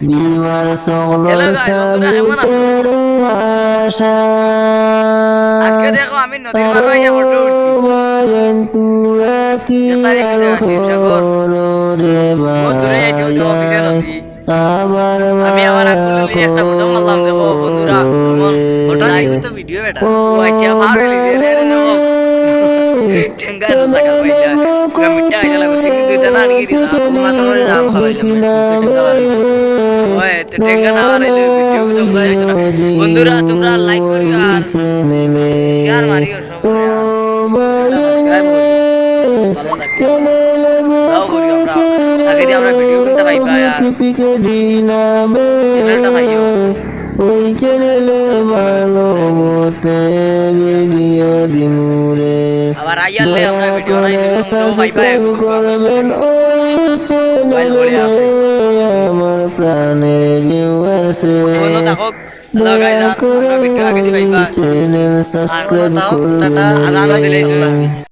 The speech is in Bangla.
বিবার হ্যালো সকল গাইস বন্ধুরা কেমন আছো? সাবিতের আশা আজকে দেখো আমি নদীর পার হইয়া ফটো উঠছি। তুরা কি যে তারিখ আর কিনা শিবসাগর হলো রে বহুত দূরে যাইছি ওই দেখো পিছে ভাই নদী। আবার আমি আমার আঙ্গুলে মায়া নিয়ে একটা ফটো মারলাম দেখো বন্ধুরা কেমন ফটো হলো লাইভ তো ভিডিও বেটা ও আচ্ছা ভালো লিজে রে রে দেখো টেঙ্গা লাগাল পাইলা পুরা মিঠা হইয়া লাগছে কিন্তু এটা না আনিয়ে দিলা তোমরা তো করে নাম খাওয়াইলাম মুখে টেঙ্গা লাগাইছো ওই তো টেঙ্গা না হারাইলে ভিডিও তো বুঝাইছো না বন্ধুরা তোমরা লাইক করিও আর শেয়ার মারিও সবাই আর চ্যানেলটা সাবস্ক্রাইব করিও ভালো লাগবে দাও করিও আমরা আগে দিয়ে আমরা ভিডিও কিনতে পাইবা আর চ্যানেলটা পাইও ওই চ্যানেলে ভালো মতে ভিডিও দিমুরে আবার আইয়ালে আমরা ভিডিও করে নাইলে তোমরাও পাইবা সাবস্ক্রাইব করবেন ওই মোবাইল ভরে চ্যানেলে আছে আমার প্রাণের ভিউয়ার্স বলো দেখো হ্যালো গাইস আমরা ভিডিও আগে দিয়ে পাইবা চ্যানেল আর সাবস্ক্রাইব টাটা আজান দিলেই করবেন